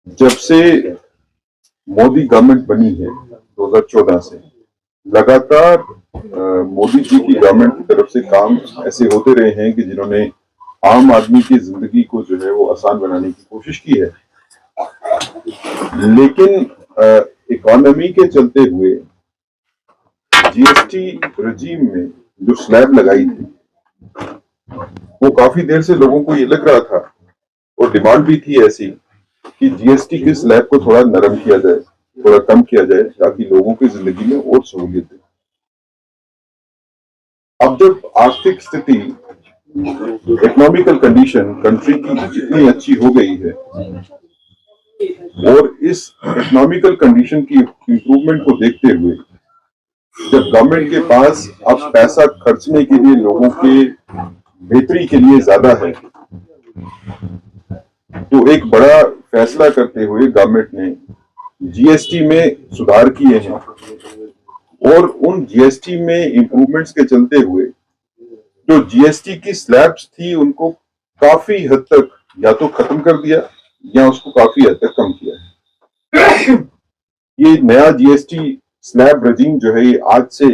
जब से मोदी गवर्नमेंट बनी है 2014 से लगातार मोदी जी की गवर्नमेंट की तरफ से काम ऐसे होते रहे हैं कि जिन्होंने आम आदमी की जिंदगी को जो है वो आसान बनाने की कोशिश की है। लेकिन इकोनॉमी के चलते हुए जीएसटी रजीम में जो स्लैब लगाई थी वो काफी देर से लोगों को ये लग रहा था और डिमांड भी थी ऐसी कि जीएसटी के स्लैब को थोड़ा नरम किया जाए, थोड़ा कम किया जाए ताकि लोगों की जिंदगी में और सहूलियत दे। अब जब आर्थिक स्थिति, इकोनॉमिकल कंडीशन कंट्री की जितनी अच्छी हो गई है और इस इकोनॉमिकल कंडीशन की इंप्रूवमेंट को देखते हुए जब गवर्नमेंट के पास अब पैसा खर्चने के लिए लोगों के बेहतरी के लिए ज्यादा है, तो एक बड़ा फैसला करते हुए गवर्नमेंट ने जीएसटी में सुधार किए हैं और उन जीएसटी में इंप्रूवमेंट्स के चलते हुए जो जीएसटी की स्लैब्स थी उनको काफी हद तक या तो खत्म कर दिया या उसको काफी हद तक कम किया। ये नया जीएसटी स्लैब रजीम जो है ये आज से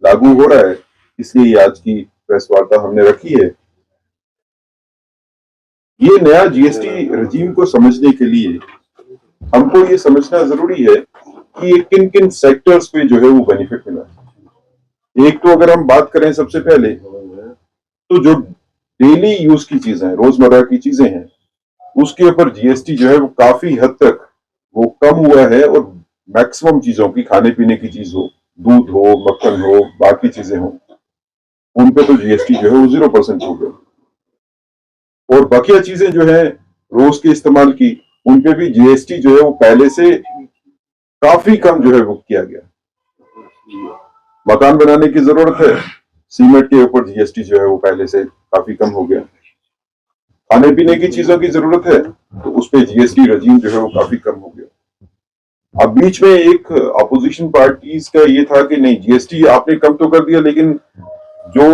लागू हो रहा है, इसलिए आज की प्रेस वार्ता हमने रखी है। ये नया जीएसटी रजीम को समझने के लिए हमको ये समझना जरूरी है कि ये किन किन सेक्टर्स पे जो है वो बेनिफिट मिला। एक तो अगर हम बात करें सबसे पहले तो जो डेली यूज की चीजें हैं, रोजमर्रा की चीजें हैं, उसके ऊपर जीएसटी जो है वो काफी हद तक वो कम हुआ है और मैक्सिमम चीजों की, खाने पीने की चीज हो, दूध हो, मक्खन हो, बाकी चीजें हो, उन पे तो जीएसटी जो है वो 0% हो गया और बाकी चीजें जो है रोज के इस्तेमाल की, उन पे भी जीएसटी जो है वो पहले से काफी कम जो है वो किया गया। मकान बनाने की जरूरत है, सीमेंट के ऊपर जीएसटी जो है वो पहले से काफी कम हो गया। खाने पीने की चीजों की जरूरत है तो उस पर जीएसटी रजीम जो है वो काफी कम हो गया। अब बीच में एक अपोजिशन पार्टीज का ये था कि नहीं, जीएसटी आपने कम तो कर दिया लेकिन जो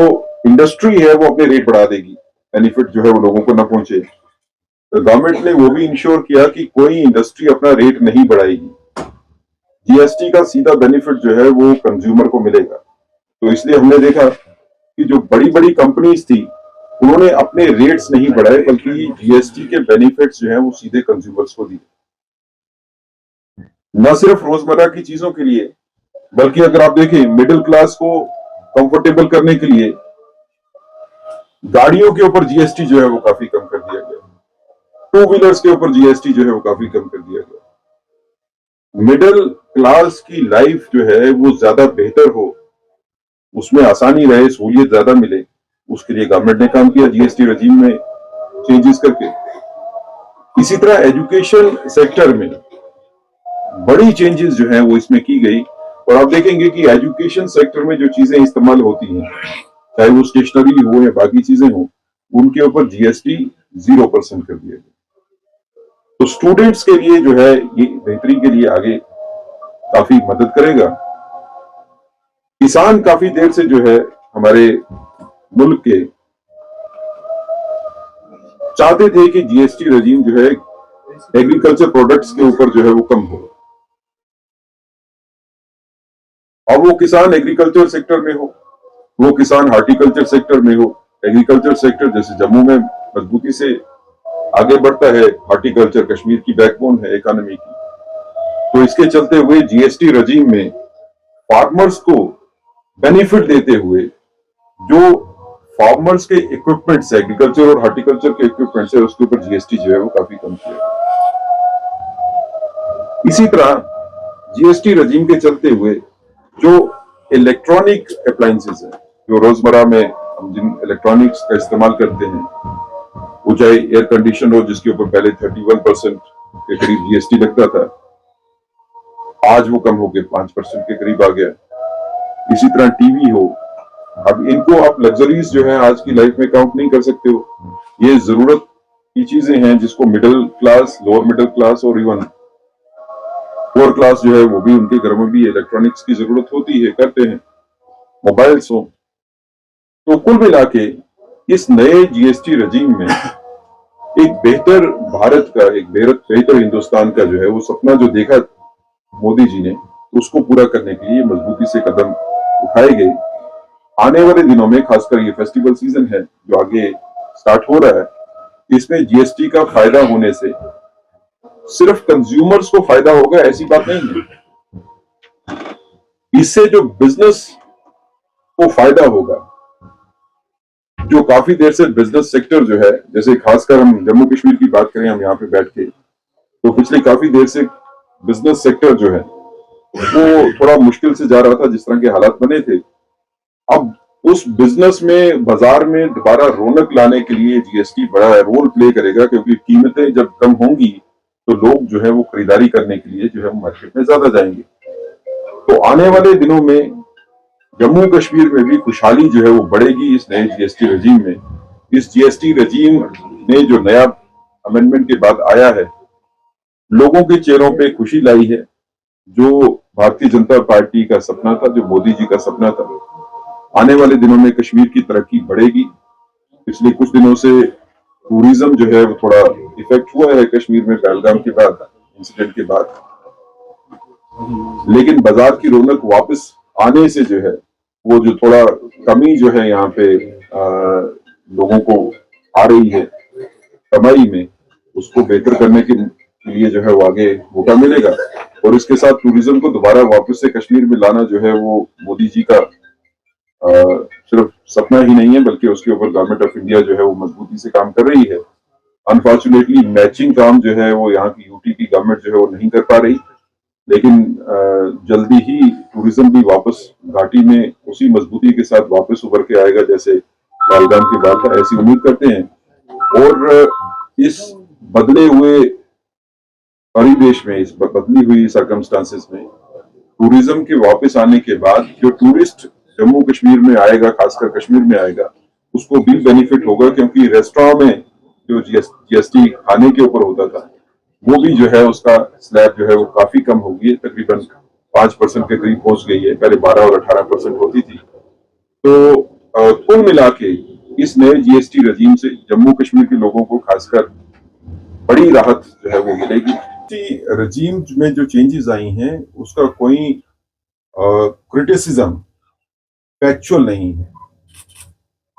इंडस्ट्री है वो अपने रेट बढ़ा देगी, बेनिफिट जो है वो लोगों को ना पहुंचे। तो गवर्नमेंट ने वो भी इंश्योर किया कि कोई इंडस्ट्री अपना रेट नहीं बढ़ाएगी, जीएसटी का सीधा बेनिफिट जो है वो कंज्यूमर को मिलेगा। तो इसलिए हमने देखा कि जो बड़ी बड़ी कंपनीज थी उन्होंने अपने रेट्स नहीं बढ़ाए बल्कि जीएसटी के बेनिफिट्स जो है वो सीधे कंज्यूमर्स को दिए। न सिर्फ रोजमर्रा की चीजों के लिए बल्कि अगर आप देखें मिडिल क्लास को कंफर्टेबल करने के लिए गाड़ियों के ऊपर जीएसटी जो है वो काफी कम कर दिया गया, टू व्हीलर्स के ऊपर जीएसटी जो है वो काफी कम कर दिया गया। मिडिल क्लास की लाइफ जो है वो ज्यादा बेहतर हो, उसमें आसानी रहे, सहूलियत ज्यादा मिले, उसके लिए गवर्नमेंट ने काम किया जीएसटी रजीम में चेंजेस करके। इसी तरह एजुकेशन सेक्टर में बड़ी चेंजेस जो है वो इसमें की गई और आप देखेंगे कि एजुकेशन सेक्टर में जो चीजें इस्तेमाल होती हैं, चाहे वो स्टेशनरी हो या बाकी चीजें हो, उनके ऊपर जीएसटी 0% कर दिया गया। तो स्टूडेंट्स के लिए जो है ये बेहतरी के लिए आगे काफी मदद करेगा। किसान काफी देर से जो है हमारे मुल्क के चाहते थे कि जीएसटी रजीम जो है एग्रीकल्चर प्रोडक्ट्स के ऊपर जो है वो कम हो। अब वो किसान एग्रीकल्चर सेक्टर में हो, वो किसान हार्टिकल्चर सेक्टर में हो, एग्रीकल्चर सेक्टर जैसे जम्मू में मजबूती से आगे बढ़ता है, हार्टिकल्चर कश्मीर की बैकबोन है इकोनॉमी की। तो इसके चलते हुए जीएसटी रजीम में फार्मर्स को बेनिफिट देते हुए जो फार्मर्स के इक्विपमेंट्स है, एग्रीकल्चर और हार्टिकल्चर के इक्विपमेंट्स है, उसके ऊपर जीएसटी जो है वो काफी कम किया। इसी तरह जीएसटी रजीम के चलते हुए जो इलेक्ट्रॉनिक अप्लायंसेस है, जो रोजमर्रा में हम जिन इलेक्ट्रॉनिक्स का इस्तेमाल करते हैं, वो चाहे एयर कंडीशन हो जिसके ऊपर पहले 31% के करीब जीएसटी लगता था, आज वो कम होकर 5% के करीब आ गया। इसी तरह टीवी हो, अब इनको आप लग्जरीज जो है आज की लाइफ में काउंट नहीं कर सकते हो, ये जरूरत की चीजें हैं जिसको middle class, lower middle class और इवन पुअर क्लास जो है वो भी, उनके घर में भी इलेक्ट्रॉनिक्स की जरूरत होती है, करते हैं, मोबाइल्स हो। तो कुल मिला के इस नए जीएसटी रजीम में एक बेहतर भारत का, एक बेहतर हिंदुस्तान का जो है वो सपना जो देखा मोदी जी ने, उसको पूरा करने के लिए मजबूती से कदम उठाए गए। आने वाले दिनों में, खासकर ये फेस्टिवल सीजन है जो आगे स्टार्ट हो रहा है, इसमें जीएसटी का फायदा होने से सिर्फ कंज्यूमर्स को फायदा होगा ऐसी बात नहीं है। इससे जो बिजनेस को फायदा होगा, जो काफी देर से बिजनेस सेक्टर जो है, जैसे खासकर हम जम्मू कश्मीर की बात करें, हम यहाँ पे बैठ के, तो पिछले काफी देर से बिजनेस सेक्टर जो है वो थोड़ा मुश्किल से जा रहा था, जिस तरह के हालात बने थे। अब उस बिजनेस में, बाजार में दोबारा रौनक लाने के लिए जीएसटी बड़ा रोल प्ले करेगा, क्योंकि कीमतें जब कम होंगी तो लोग जो है वो खरीदारी करने के लिए जो है मार्केट में ज्यादा जाएंगे। तो आने वाले दिनों में जम्मू कश्मीर में भी खुशहाली जो है वो बढ़ेगी इस नए जीएसटी रजीम में। इस जीएसटी रजीम ने जो नया अमेंडमेंट के बाद आया है, लोगों के चेहरों पे खुशी लाई है। जो भारतीय जनता पार्टी का सपना था, जो मोदी जी का सपना था, आने वाले दिनों में कश्मीर की तरक्की बढ़ेगी। पिछले कुछ दिनों से टूरिज्म जो है वो थोड़ा इफेक्ट हुआ है कश्मीर में, पहलगाम के बाद, इंसिडेंट के बाद, लेकिन बाजार की रौनक वापस आने से जो है वो जो थोड़ा कमी जो है यहाँ पे लोगों को आ रही है कमाई में, उसको बेहतर करने के लिए जो है वो आगे मौका मिलेगा। और इसके साथ टूरिज्म को दोबारा वापस से कश्मीर में लाना जो है वो मोदी जी का सिर्फ सपना ही नहीं है, बल्कि उसके ऊपर गवर्नमेंट ऑफ इंडिया जो है वो मजबूती से काम कर रही है। अनफॉर्चुनेटली मैचिंग काम जो है वो यहाँ की यूटी की गवर्नमेंट जो है वो नहीं कर पा रही, लेकिन जल्दी ही टूरिज्म भी वापस घाटी में उसी मजबूती के साथ वापस उभर के आएगा जैसे पहलगाम के बाद था, ऐसी उम्मीद करते हैं। और इस बदले हुए परिवेश में, इस बदली हुई सर्कमस्टांसेस में, टूरिज्म के वापस आने के बाद जो टूरिस्ट जम्मू कश्मीर में आएगा, खासकर कश्मीर में आएगा, उसको भी बेनिफिट होगा, क्योंकि रेस्टोरेंट में जो जीएसटी खाने के ऊपर होता था, वो भी जो है उसका स्लैब जो है वो काफी कम हो गई है, तकरीबन 5% के करीब पहुंच गई है। पहले 12 और 18% होती थी। तो कुल मिला के इस नए जीएसटी रजीम से जम्मू कश्मीर के लोगों को खासकर बड़ी राहत जो है वो मिलेगी। रजीम में जो चेंजेस आई हैं उसका कोई क्रिटिसिज्म फैक्चुअल नहीं है।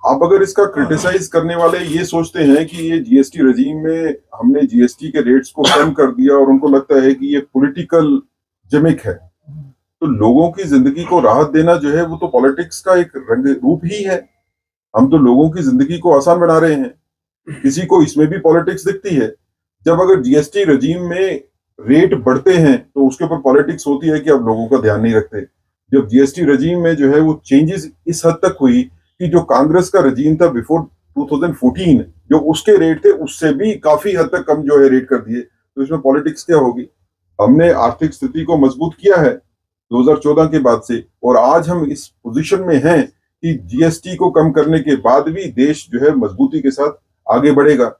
अब अगर इसका क्रिटिसाइज करने वाले ये सोचते हैं कि ये जीएसटी रजीम में हमने जीएसटी के रेट्स को कम कर दिया और उनको लगता है कि ये पॉलिटिकल जिमिक है, तो लोगों की जिंदगी को राहत देना जो है वो तो पॉलिटिक्स का एक रंग रूप ही है। हम तो लोगों की जिंदगी को आसान बना रहे हैं, किसी को इसमें भी पॉलिटिक्स दिखती है। जब अगर जीएसटी रजीम में रेट बढ़ते हैं तो उसके ऊपर पॉलिटिक्स होती है कि आप लोगों का ध्यान नहीं रखते। जब जीएसटी रजीम में जो है वो चेंजेस इस हद तक हुई कि जो कांग्रेस का रजीम था बिफोर 2014, जो उसके रेट थे उससे भी काफी हद तक कम जो है रेट कर दिए, तो इसमें पॉलिटिक्स क्या होगी। हमने आर्थिक स्थिति को मजबूत किया है 2014 के बाद से, और आज हम इस पोजीशन में हैं कि जीएसटी को कम करने के बाद भी देश जो है मजबूती के साथ आगे बढ़ेगा।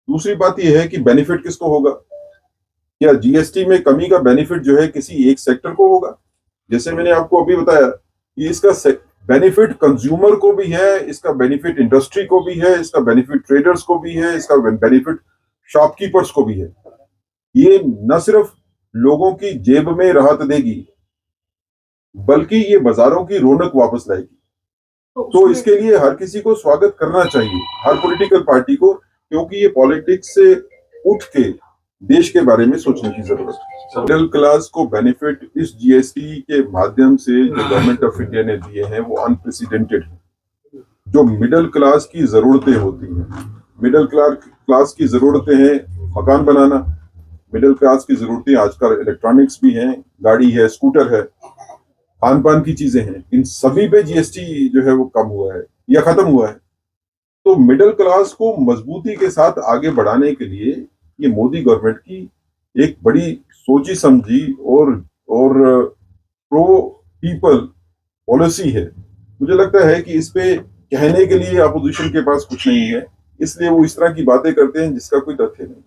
दूसरी बात यह है कि बेनिफिट किसको होगा। क्या जीएसटी में कमी का बेनिफिट जो है किसी एक सेक्टर को होगा? जैसे मैंने आपको अभी बताया कि इसका बेनिफिट कंज्यूमर को भी है, इसका बेनिफिट इंडस्ट्री को भी है, इसका बेनिफिट ट्रेडर्स को भी है, इसका बेनिफिट शॉपकीपर्स को भी है। ये न सिर्फ लोगों की जेब में राहत देगी, बल्कि ये बाजारों की रौनक वापस लाएगी। तो इसके लिए हर किसी को स्वागत करना चाहिए, हर पॉलिटिकल पार्टी को, क्योंकि ये पॉलिटिक्स से उठ के देश के बारे में सोचने की जरूरत है। मिडिल क्लास को बेनिफिट इस जीएसटी के माध्यम से जो गवर्नमेंट ऑफ इंडिया ने दिए हैं वो अनप्रेसिडेंटेड है। जो मिडिल क्लास की जरूरतें होती हैं, मिडिल क्लास की जरूरतें हैं मकान बनाना, मिडिल क्लास की जरूरतें आजकल इलेक्ट्रॉनिक्स भी हैं, गाड़ी है, स्कूटर है, खान पान की चीजें हैं, इन सभी पे जीएसटी जो है वो कम हुआ है या खत्म हुआ है। तो मिडिल क्लास को मजबूती के साथ आगे बढ़ाने के लिए ये मोदी गवर्नमेंट की एक बड़ी सोची समझी और प्रो पीपल पॉलिसी है। मुझे लगता है कि इस पे कहने के लिए अपोजिशन के पास कुछ नहीं है, इसलिए वो इस तरह की बातें करते हैं जिसका कोई तथ्य नहीं।